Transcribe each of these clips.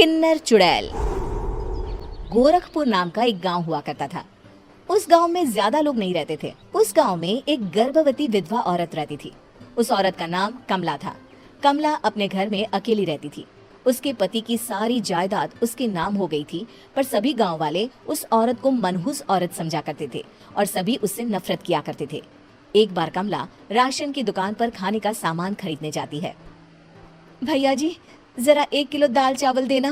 किन्नर चुड़ैल। गोरखपुर नाम का एक गांव हुआ करता था। उस गांव में ज्यादा लोग नहीं रहते थे। उस गांव में एक गर्भवती विधवा औरत रहती थी। उस औरत का नाम कमला था। कमला अपने घर में अकेली रहती थी। उसके पति की सारी जायदाद उसके नाम हो गई थी, पर सभी गांव वाले उस औरत को मनहूस औरत समझा करते थे और सभी उससे नफरत किया करते थे। एक बार कमला राशन की दुकान पर खाने का सामान खरीदने जाती है। भैया जी, जरा 1 किलो दाल चावल देना।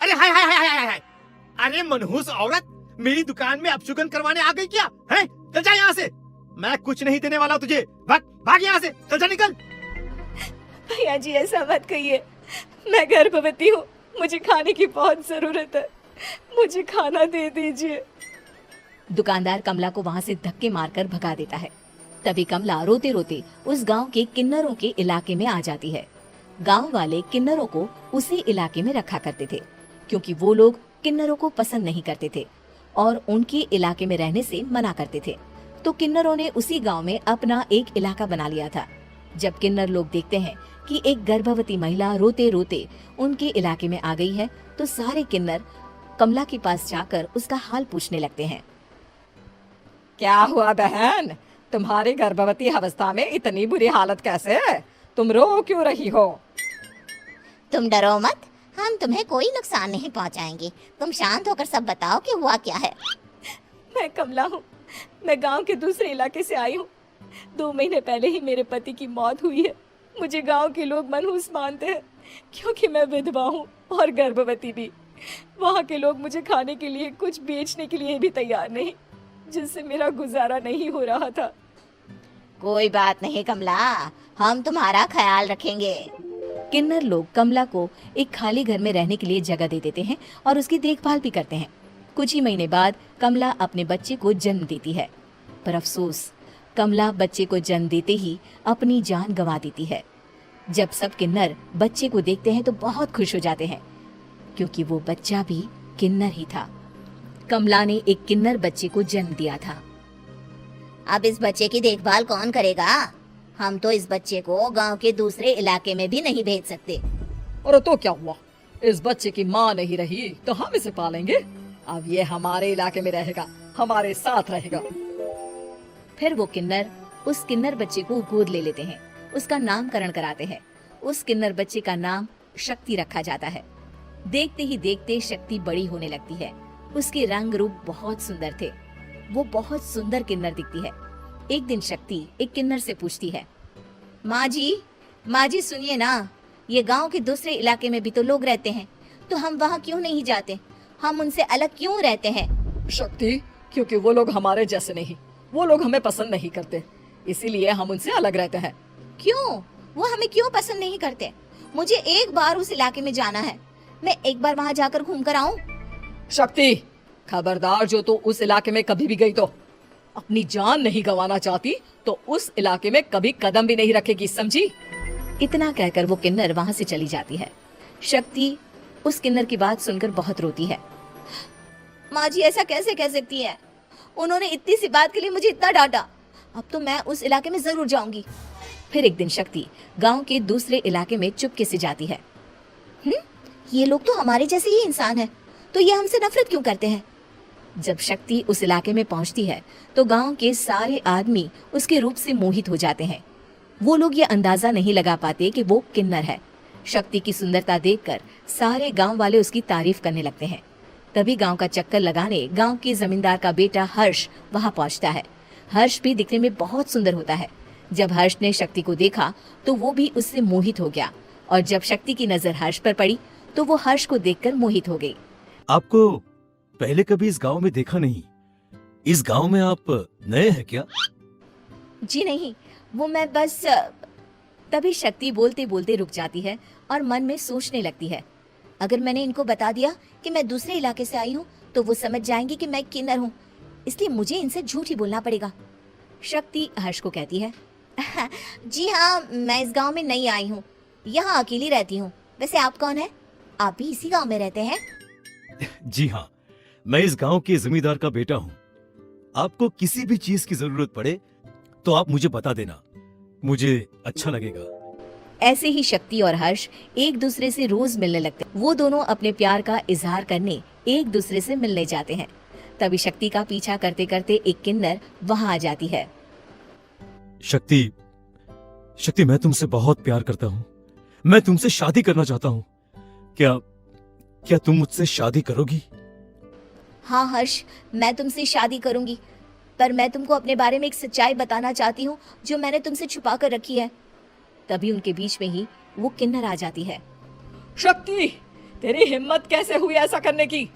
अरे हाय हाय हाय हाय हाय! अरे मनहूस औरत, मेरी दुकान में अपशुगन करवाने आ गई क्या? हैं? चल जा यहाँ से, मैं कुछ नहीं देने वाला तुझे। भाग भाग यहाँ से, चल जा, निकल। भैया जी, ऐसा मत कहिए, मैं गर्भवती हूँ, मुझे खाने की बहुत जरूरत है, मुझे खाना दे दीजिए। दुकानदार कमला को वहाँ से धक्के मारकर भगा देता है। तभी कमला रोते रोते उस गांव के किन्नरों के इलाके में आ जाती है। गांव वाले किन्नरों को उसी इलाके में रखा करते थे, क्योंकि वो लोग किन्नरों को पसंद नहीं करते थे और उनके इलाके में रहने से मना करते थे। तो किन्नरों ने उसी गांव में अपना एक इलाका बना लिया था। जब किन्नर लोग देखते हैं कि एक गर्भवती महिला रोते रोते उनके इलाके में आ गई है, तो सारे किन्नर कमला के पास जाकर उसका हाल पूछने लगते हैं। क्या हुआ बहन, तुम्हारी गर्भवती अवस्था में इतनी बुरी हालत कैसे है? तुम रो क्यों रही हो? तुम डरो मत, हम तुम्हें कोई नुकसान नहीं पहुंचाएंगे। तुम शांत होकर सब बताओ कि हुआ क्या है। मैं कमला हूँ, मैं गांव के दूसरे इलाके से आई हूँ। 2 महीने पहले ही मेरे पति की मौत हुई है। मुझे गांव के लोग मनहूस मानते हैं, क्योंकि मैं विधवा हूँ और गर्भवती भी। वहाँ के लोग मुझे खाने के लिए कुछ बेचने के लिए भी तैयार नहीं, जिससे मेरा गुजारा नहीं हो रहा था। कोई बात नहीं कमला, हम तुम्हारा ख्याल रखेंगे। किन्नर लोग कमला को एक खाली घर में रहने के लिए जगह दे देते हैं और उसकी देखभाल भी करते हैं। कुछ ही महीने बाद कमला अपने बच्चे को जन्म देती है, पर अफसोस, कमला बच्चे को जन्म देते ही अपनी जान गंवा देती है। जब सब किन्नर बच्चे को देखते हैं तो बहुत खुश हो जाते हैं, क्योंकि वो बच्चा भी किन्नर ही था। कमला ने एक किन्नर बच्चे को जन्म दिया था। अब इस बच्चे की देखभाल कौन करेगा? हम तो इस बच्चे को गांव के दूसरे इलाके में भी नहीं भेज सकते। और तो क्या हुआ, इस बच्चे की माँ नहीं रही तो हम इसे पालेंगे। अब ये हमारे इलाके में रहेगा, हमारे साथ रहेगा। फिर वो किन्नर उस किन्नर बच्चे को गोद ले लेते हैं, उसका नामकरण कराते हैं। उस किन्नर बच्चे का नाम शक्ति रखा जाता है। देखते ही देखते शक्ति बड़ी होने लगती है। उसके रंग रूप बहुत सुंदर थे। वो बहुत सुंदर किन्नर दिखती है। एक दिन शक्ति एक किन्नर से पूछती है, माँ जी सुनिए ना, ये गांव के दूसरे इलाके में भी तो लोग रहते हैं, तो हम वहाँ क्यों नहीं जाते? हम उनसे अलग क्यों रहते हैं? शक्ति, क्योंकि वो लोग हमारे जैसे नहीं, वो लोग हमें पसंद नहीं करते, इसीलिए हम उनसे अलग रहते हैं। क्यों? वो हमें क्यों पसंद नहीं करते? मुझे एक बार उस इलाके में जाना है, मैं एक बार वहाँ जाकर घूम कर आऊँ। शक्ति, खबरदार, जो तू उस इलाके में कभी भी गई तो अपनी जान नहीं गंवाना चाहती तो उस इलाके में कभी कदम भी नहीं रखेगी, समझी? इतना कहकर वो किन्नर वहाँ से चली जाती है। शक्ति उस किन्नर की बात सुनकर बहुत रोती है। माँ जी, ऐसा कैसे कह सकती है? उन्होंने इतनी सी बात के लिए मुझे इतना डांटा। अब तो मैं उस इलाके में जरूर जाऊंगी। फिर एक दिन शक्ति गांव के दूसरे इलाके में चुपके से जाती है। ये लोग तो हमारे जैसे ही इंसान हैं, तो ये हमसे नफरत क्यों करते हैं? जब शक्ति उस इलाके में पहुंचती है तो गांव के सारे आदमी उसके रूप से मोहित हो जाते हैं। वो लोग ये अंदाजा नहीं लगा पाते कि वो किन्नर है। शक्ति की सुंदरता देखकर सारे गांव वाले उसकी तारीफ करने लगते हैं। तभी गांव का चक्कर लगाने गांव के जमींदार का बेटा हर्ष वहां पहुंचता है। हर्ष भी दिखने में बहुत सुंदर होता है। जब हर्ष ने शक्ति को देखा तो वो भी उससे मोहित हो गया, और जब शक्ति की नजर हर्ष पर पड़ी तो वो हर्ष को देखकर मोहित हो गई। आपको पहले कभी इस गांव में देखा नहीं। इस गांव में आप नए हैं क्या? जी नहीं, वो मैं बस। तभी शक्ति बोलते बोलते रुक जाती है और मन में सोचने लगती है, अगर मैंने इनको बता दिया कि मैं दूसरे इलाके से आई हूँ तो वो समझ जाएंगे कि मैं किन्नर हूँ, इसलिए मुझे इनसे झूठ ही बोलना पड़ेगा। शक्ति हर्ष को कहती है, जी हाँ, मैं इस गांव में नई आई हूँ, यहाँ अकेली रहती हूँ। वैसे आप कौन है? आप भी इसी गांव में रहते हैं? जी हाँ, मैं इस गांव के जमींदार का बेटा हूँ। आपको किसी भी चीज की जरूरत पड़े तो आप मुझे बता देना, मुझे अच्छा लगेगा। ऐसे ही शक्ति और हर्ष एक दूसरे से रोज मिलने लगते। वो दोनों अपने प्यार का इजहार करने एक दूसरे से मिलने जाते हैं। तभी शक्ति का पीछा करते करते एक किन्नर वहां आ जाती है। शक्ति, शक्ति, मैं तुमसे बहुत प्यार करता हूँ। मैं तुमसे शादी करना चाहता हूँ। क्या तुम मुझसे शादी करोगी? हाँ हर्ष, मैं तुमसे शादी करूंगी, पर मैं तुमको अपने बारे में एक सच्चाई बताना चाहती हूँ जो मैंने तुमसे छुपा कर रखी है। तभी उनके बीच में ही वो किन्नर आ जाती है। शक्ति, तेरी हिम्मत कैसे हुई ऐसा करने की?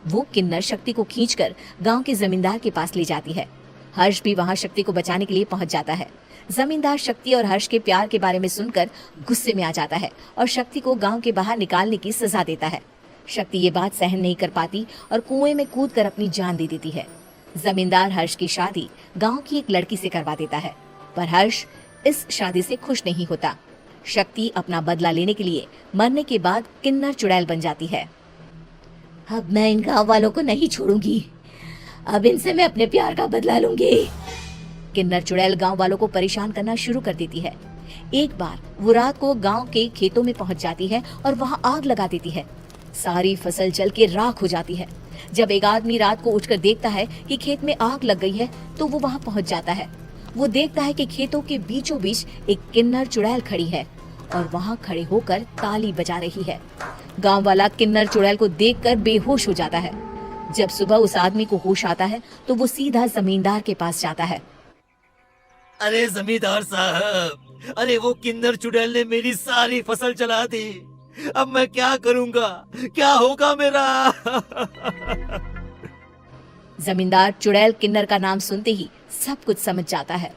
वो किन्नर शक्ति को खींचकर गांव के जमींदार के पास ले जाती है। हर्ष भी वहां शक्ति को बचाने के लिए पहुंच जाता है। जमींदार शक्ति और हर्ष के प्यार के बारे में सुनकर गुस्से में आ जाता है और शक्ति को गांव के बाहर निकालने की सजा देता है। शक्ति ये बात सहन नहीं कर पाती और कुएं में कूदकर अपनी जान दे देती है। जमींदार हर्ष की शादी गांव की एक लड़की से करवा देता है, पर हर्ष इस शादी से खुश नहीं होता। शक्ति अपना बदला लेने के लिए मरने के बाद किन्नर चुड़ैल बन जाती है। अब मैं इन गांव वालों को नहीं छोड़ूंगी, अब इनसे मैं अपने प्यार का बदला लूंगी। किन्नर चुड़ैल गांव वालों को परेशान करना शुरू कर देती है। एक बार वो रात को गांव के खेतों में पहुंच जाती है और वहां आग लगा देती है। सारी फसल जल के राख हो जाती है। जब एक आदमी रात को उठकर देखता है कि खेत में आग लग गई है तो वो वहां पहुंच जाता है। वो देखता है कि खेतों के बीचों बीच एक किन्नर चुड़ैल खड़ी है और वहां खड़े होकर ताली बजा रही है। गांव वाला किन्नर चुड़ैल को देखकर बेहोश हो जाता है। जब सुबह उस आदमी को होश आता है तो वो सीधा जमींदार के पास जाता है। अरे जमींदार साहब, अरे वो किन्नर चुड़ैल ने मेरी सारी फसल जला दी। अब मैं क्या करूंगा, क्या होगा मेरा? जमींदार चुड़ैल किन्नर का नाम सुनते ही सब कुछ समझ जाता है।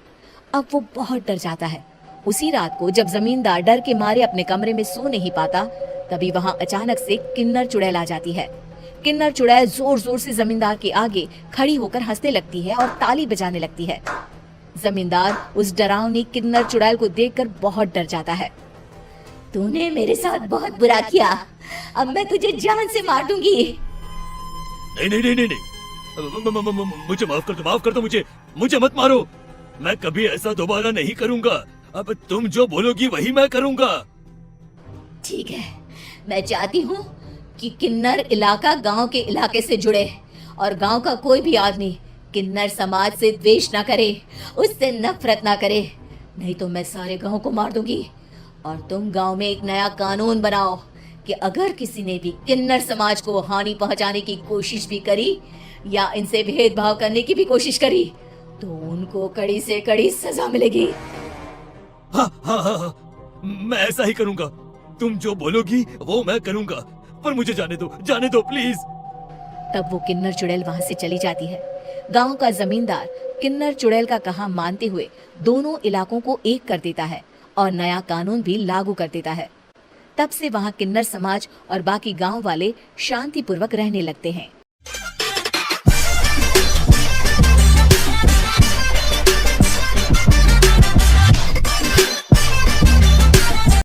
अब वो बहुत डर जाता है। उसी रात को जब जमींदार डर के मारे अपने कमरे में सो नहीं पाता, तभी वहां अचानक से किन्नर चुड़ैल आ जाती है। किन्नर चुड़ैल जोर जोर से जमींदार के आगे खड़ी होकर हंसने लगती है और ताली बजाने लगती है। जमींदार उस डरावनी किन्नर चुड़ैल को देखकर बहुत डर जाता है। तूने मेरे साथ बहुत बुरा किया, अब मैं तुझे जान से मार दूंगी। नहीं नहीं नहीं नहीं, नहीं। मुझे माफ कर दो, मुझे मत मारो। मैं कभी ऐसा दोबारा नहीं करूंगा। अब तुम जो बोलोगी वही मैं करूंगा। ठीक है, मैं चाहती हूँ कि किन्नर इलाका गांव के इलाके से जुड़े और गांव का कोई भी आदमी किन्नर समाज से द्वेष ना करे, उससे नफरत ना करे, नहीं तो मैं सारे गांव को मार दूंगी। और तुम गांव में एक नया कानून बनाओ कि अगर किसी ने भी किन्नर समाज को हानि पहुंचाने की कोशिश भी करी या इनसे भेदभाव करने की भी कोशिश करी तो उनको कड़ी से कड़ी सजा मिलेगी। हाँ हाँ हाँ हाँ, मैं ऐसा ही करूंगा। तुम जो बोलोगी वो मैं करूंगा, पर मुझे जाने दो प्लीज। तब वो किन्नर चुड़ैल वहां से चली जाती है। गांव का जमींदार किन्नर चुड़ैल का कहा मानते हुए दोनों इलाकों को एक कर देता है और नया कानून भी लागू कर देता है। तब से वहां किन्नर समाज और बाकी गांव वाले शांतिपूर्वक रहने लगते हैं।